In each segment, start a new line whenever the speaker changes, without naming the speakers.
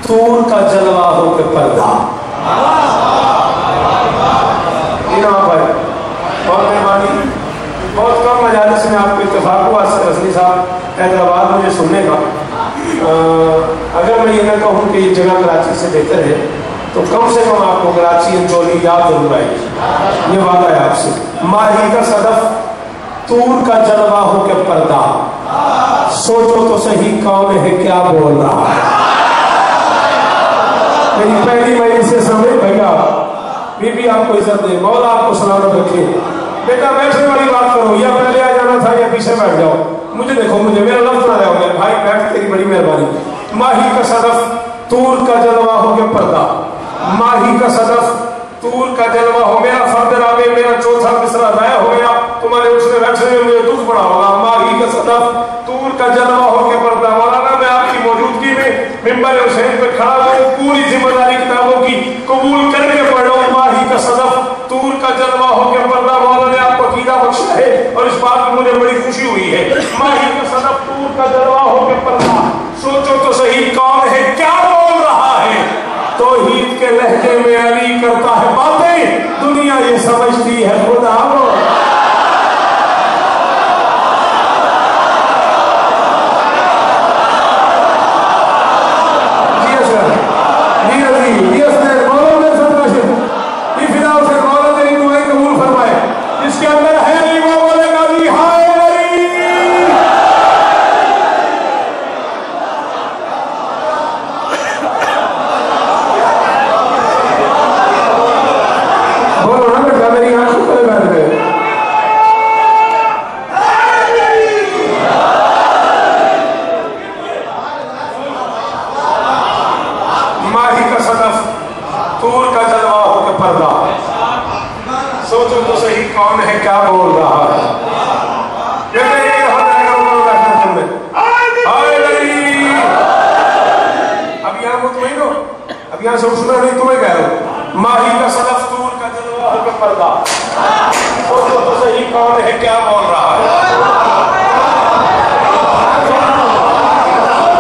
तूर का जलवा हो के पर्दा। बहुत मेहरबानी, बहुत कम मजालिस में आपको इत्तेफाक हुआ रजनी साहब हैदराबाद मुझे सुनने का। अगर मैं ये ना कहूँ कि ये जगह कराची से बेहतर है तो कम से कम आपको कराची अंचोली याद जरूर आएगी। ये वादा है आपसे। माही का सदफ तूर का जलवा हो के पर्दा, सोचो तो सही कौन है क्या बोल रहा है। मेरी पहली महीने से समझ भैया, बीबी आपको इज्जत दे, मौला आपको सलामत रखे। बेटा बैठने वाली बात करो, या पहले आ जाना था या पीछे बैठ जाओ। मुझे देखो, मुझे मेरा लफ्ज ना जाओ भाई, बैठ, तेरी बड़ी मेहरबानी। माही का सदफ तूर का जलवा हो के पर्दा, माही का सदफ तूर का जलवा हो। मेरा फर्द रावे, मेरा चौथा मिसरा जाया हो गया, तुम्हारे उसमें बैठने में मुझे दुख बड़ा होगा। माही का सदफ तूर का जलवा हो के पर्दा। मौलाना मैं आपकी मौजूदगी में मिंबर हुसैन पे खड़ा हूँ, पूरी जिम्मेदारी किताबों की कबूल करके पढ़ रहा हूँ। माही का सदफ तूर का जलवा हो के पर्दा। मौला ने आपको अकीदा बख्शा है और इस बात में मुझे बड़ी खुशी हुई है। माही का सदफ तूर का जलवा हो के पर्दा, सोचो तो सही कौन है क्या बोल रहा है। तौहीद के लहजे में अली करता है बातें, दुनिया ये समझती है खुदा वो। इसके अंदर है अली, वो बोलेगा जी हाय अली। बोलो ना बेटा, मेरी आंखों पर बैठ गए। माही का सदफ तूर का जलवा हो के पर्दा, सोचो तो सही कौन है क्या बोल रहा है। अब यहाँ मुतमईन हो, अब यहाँ से उठना नहीं, तुम्हें कह रहा हूँ। माही का सदफ तूर का जलवा हो के पर्दा, सोचो तो सही कौन है क्या बोल रहा है।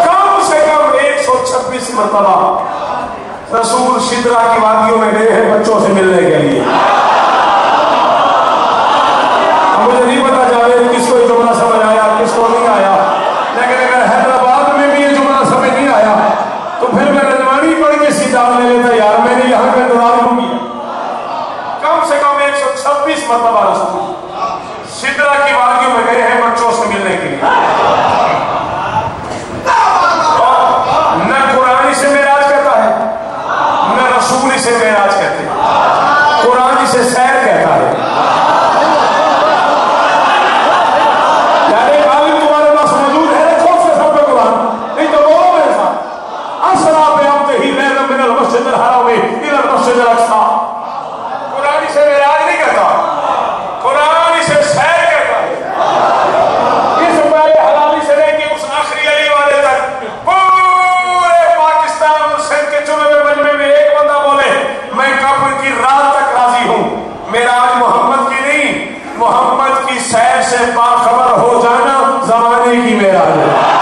कम से कम 126 मरतबा रसूल शिद्रा की वादियों में गए हैं बच्चों से मिलने के लिए। मुझे नहीं पता जावेद किसको ये जुमला समझ आया, किसको नहीं आया, लेकिन अगर हैदराबाद में भी ये जुमला समझ नहीं आया तो फिर मैं रजवानी पढ़ के सीधा ले लेता यार, मैंने यहाँ का इंतजार क्यों किया। कम से कम 126 मरतबा रसूल सिदरा की वादियों में गए हैं बच्चों से मिलने के लिए। न कुरान से मेराज कहता है, न रसूल से मेराज कहते हैं, कुरान से सैर कहता है। कुरान से मेराज नहीं कहता, कुरान से सैर कहता है। इस पहले हलाली से लेके उस आखिरी अली वाले तक पूरे पाकिस्तान और सिंध के चुने हुए मजमे में एक बंदा बोले मैं कब्र की रात तक राजी हूं। मेराज मोहम्मद की नहीं, मोहम्मद की सैर से बाखबर हो जाना जमाने की मेराज है।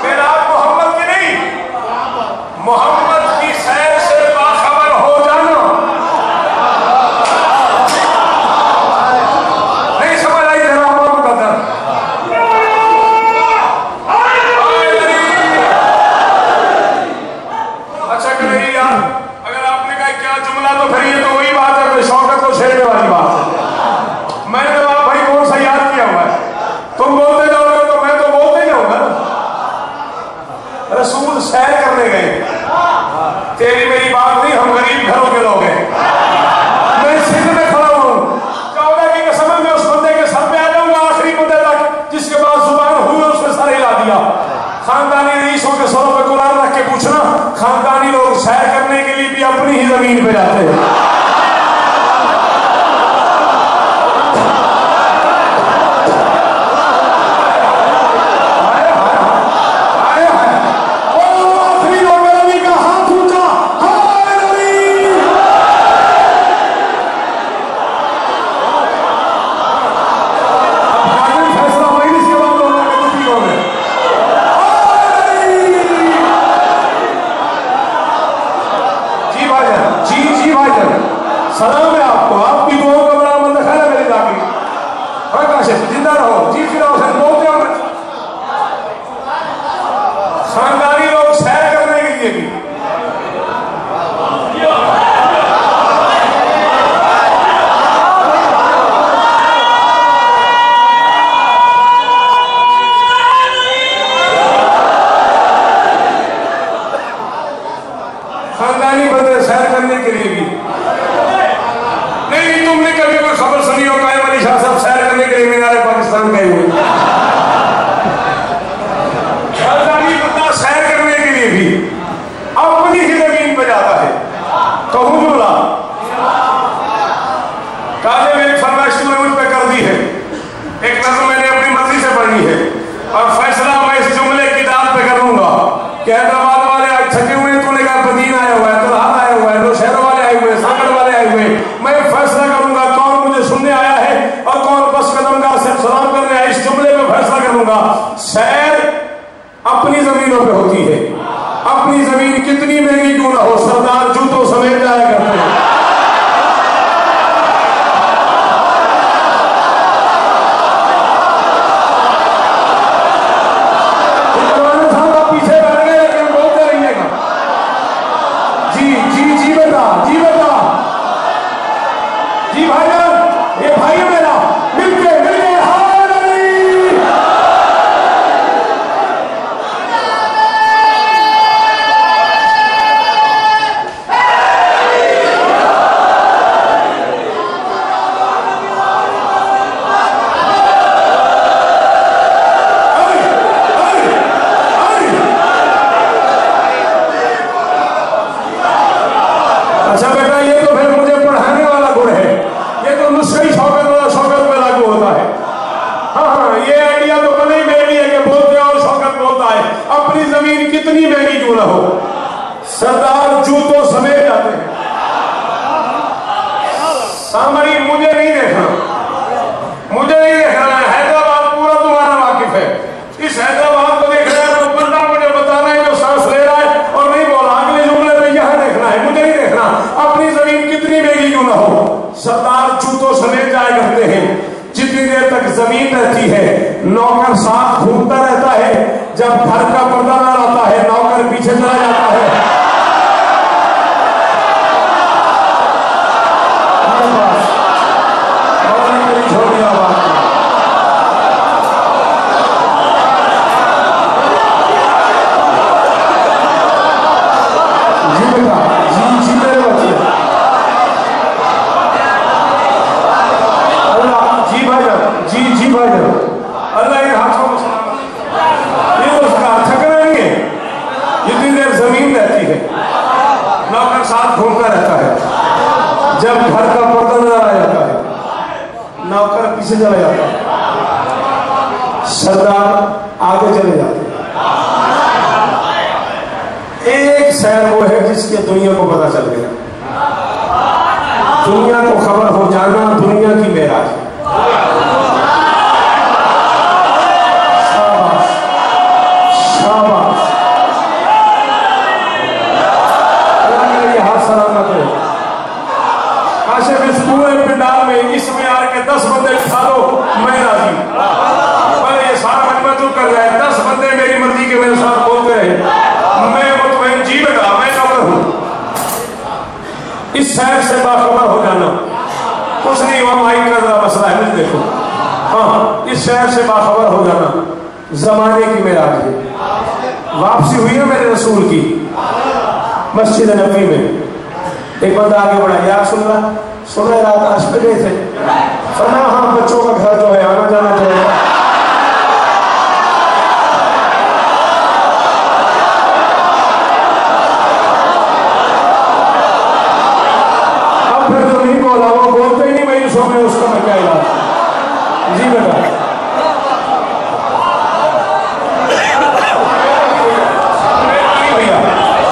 मेराज मोहम्मद की नहीं, मोहम्मद की सैर सलाम है आपको, आपकी दुआओं का बड़ा मन रखा है मेरी दादी। हाँ काशिफ जिंदा रहो जी। फिर हुसैन बोलते हैं खानदानी लोग सैर करने के लिए भी खानदानी बंदे सैर करने के लिए भी नहीं। तुमने कभी कोई खबर सुनी हो कायम अली शाह साहब सैर करने के लिए मीनार पाकिस्तान गए हुए? खानदानी बंदा सैर करने के लिए भी अपनी ही जमीन पर जाता है। तो हुजूरा काजे में एक फरमाइश तुमने मुझ पर कर दी है, एक नज़म मैंने अपनी मर्जी से पढ़नी है और फैसला मैं इस जुमले की दाद पे करूंगा कि हैदराबाद वाले आज थके हुए हैं, तूने कहा बदीन आया हुआ है, तलहाद आया हुआ है, नौशहर वाले आए हुए, सागर वाले आए हुए। मैं फैसला करूंगा कौन मुझे सुनने आया है और कौन बस कदमगाह से सलाम करने आया। इस जुमले में फैसला करूंगा। सैर अपनी जमीनों पे होती है, अपनी जमीन कितनी महंगी क्यों ना हो, सरदार जूतों समेत जाया करते हैं। जी भाईजान, ये भाई है मेरा, मिलके हाय अली। अच्छा बेटा, ये तो फिर मुझे पढ़ाने वाला गुण है, ये तो नुस्खे शौकत वाला शौकत पे लागू होता है। हाँ हाँ, ये आइडिया तो बने ही मेरे लिए कि बोलते और शौकत बोलता है। अपनी जमीन कितनी महंगी क्यों ना हो, सरदार जूतों समेत जाते हैं। सामरी मुझे नहीं देखना, मुझे नहीं देखना। हैदराबाद पूरा तुम्हारा वाकिफ है। इस हैदराबाद को देख रहे हैं तो बंदा मुझे बताना है जो सांस ले रहा है और नहीं बोला। अगले जुमले में यह देखना है, मुझे नहीं देखना। अपनी जमीन कितनी महंगी क्यों ना हो, सरदार जूतों समेत जाया करते हैं। जितनी देर तक जमीन रहती है नौकर साथ घूमता रहता है, जब घर का पर्दा न रहता है नौकर पीछे चला जाता है। छोड़िया बात जी बेटा, जी मेरे बच्चे, जी भाईजान, जी भाईजान, अल्लाह इन हाथों को सलामत। ये उसका थकना नहीं है, जितनी देर जमीन रहती है नौकर साथ घूमता रहता है। जब घर का पर्दा नजर आ जाता है नौकर पीछे चला जाता है, सरदार आगे चले जाते हैं। एक सैर वो है जिसके दुनिया को पता चल गया, दुनिया को खबर हो जाना दुनिया की मेराज है। पिंडाल में इस म्यार के 10 बंदे उठा दो, मैं राजी। पर ये सारा मजमा चुप कर रहा है, 10 बंदे मेरी मर्जी के मेरे साथ बोलते रहे, मैं मुतमईन जी बेटा, मैं खबर हूं। इस शहर से बाखबर हो जाना कुछ नहीं हुआ, माइक का जरा मसला है, मुझे देखो। हाँ, इस शहर से बाखबर हो जाना जमाने की मेराज है। वापसी हुई है मेरे रसूल की मस्जिद नबी में। एक बंदा आगे बढ़ा, यार सुन रहे रात आज पे गए थे, फरमाया हाँ बच्चों का घर जो है आना जाना चाहिए। अब फिर जो नहीं बोला वो बोलते ही नहीं, मैं सो में उसका मैं क्या इलाज। जी बेटा,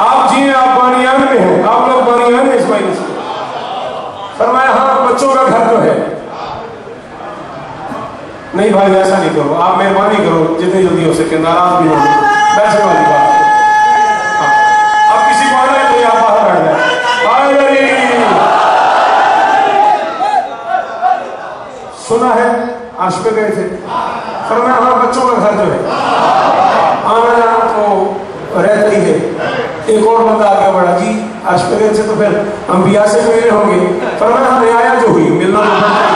आप जी आप बानियान में हैं, आप लोग बानियान हैं इस महीने से। फरमाया हाँ बच्चों का घर जो है। नहीं भाई ऐसा नहीं करो, आप मेहरबानी करो जितनी जल्दी हो सके, नाराज भी हो वैसे वाली बात। अब किसी को आना है तो आप बाहर बैठ जाए। अर्श पे गए थे। फरमाया हाँ बच्चों का घर जो है आना जाना तो रहता ही है। एक और बंदा आगे बढ़ा, जी अर्श पे गए थे तो फिर अंबिया से मिले होंगे। फरमाया हाँ रियाया जो हुई मिलना तो पड़ता ही।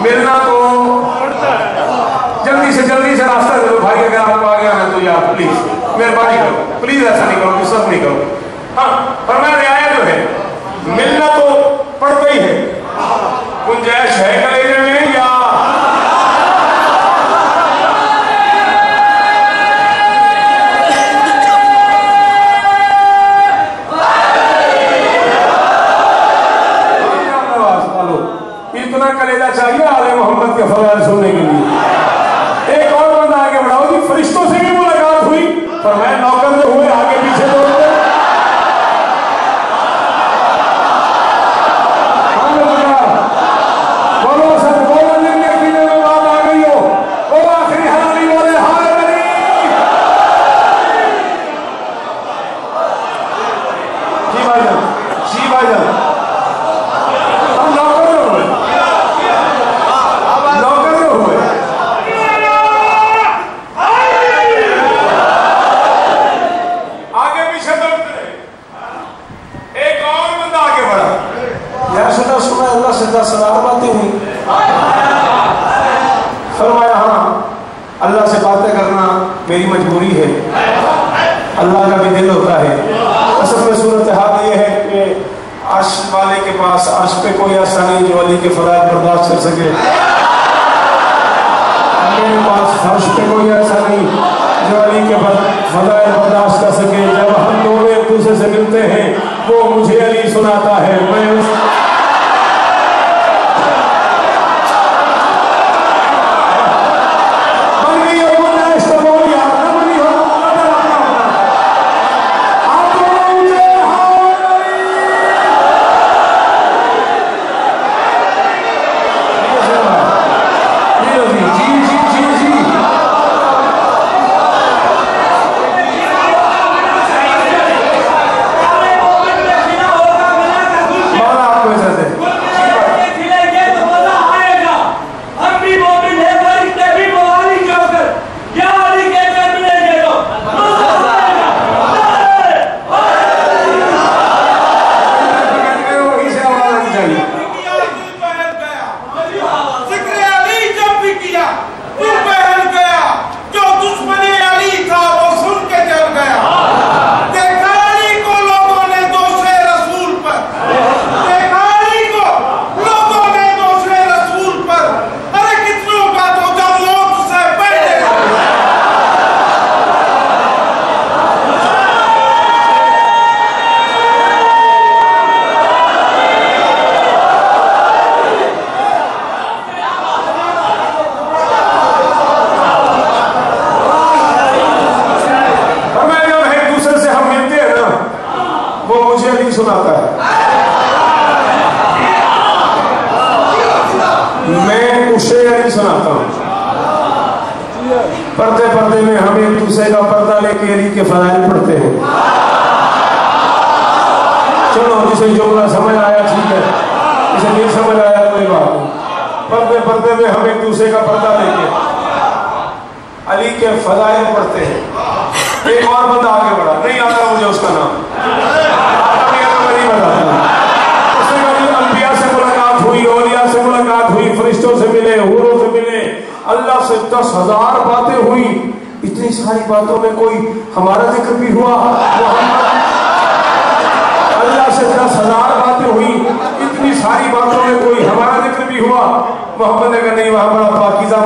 मिलना तो जल्दी से रास्ता दे दो भाई, अगर आपको आ गया है तो यार प्लीज मेहरबानी करो, प्लीज ऐसा नहीं करो, डिस्टर्ब नहीं करो। हाँ पर मैं रियाया जो है मिलना तो पड़ता ही है। गुंजाइश है कलेजे में या इतना कलेजा चाहिए आले मोहम्मद के फज़ाइल सुनने के लिए। एक और बंदा आगे बढ़ाओ जी, फरिश्तों से भी मुलाकात हुई। पर मैं नौकर जो हुए आगे पीछे दौड़ गए। बोलो सब बोलो लिखने की बात आ गई हो। ओ आखिरी हरानी वाले हाय अली। जी भाईजान, जी भाईजान सलाम बातें हुई। फरमाया हाँ अल्लाह से बातें करना मेरी मजबूरी है, अल्लाह का भी दिल होता है। असल में सूरत हाल ये है कि अर्श वाले के पास अर्श पे कोई ऐसा नहीं जो अली के फराज बर्दाश्त कर सके। मेरे पास फर्श पे कोई ऐसा नहीं जो अली के फराज बर्दाश्त कर सके। जब हम दोनों एक दूसरे से मिलते हैं वो मुझे अली सुनाता है, मैं उस सुनाता है। मैं उसे अली सुनाता हूँ। पर्दे पर्दे में हम एक दूसरे का पर्दा लेके अली के फज़ाइल पढ़ते हैं। चलो जिसे जुमला समझ आया ठीक है, जिसे नहीं समझ आया कोई बात नहीं। पर्दे पर्दे में हम एक दूसरे का पर्दा लेके अली के फज़ाइल पढ़ते हैं। एक और बंदा आगे बढ़ा, नहीं आता मुझे उसका नाम, उसने कभी अंबिया से मुलाकात हुई, औलिया से मुलाकात हुई, फरिश्तों से मिले, हूरों से मिले, अल्लाह से 10,000 बातें हुई। इतनी सारी बातों में कोई हमारा जिक्र भी हुआ। अल्लाह से 10,000 बातें हुई, इतनी सारी बातों में कोई हमारा जिक्र भी हुआ। मोहम्मद ने कहा नहीं, वहां बड़ा पाकीज़ा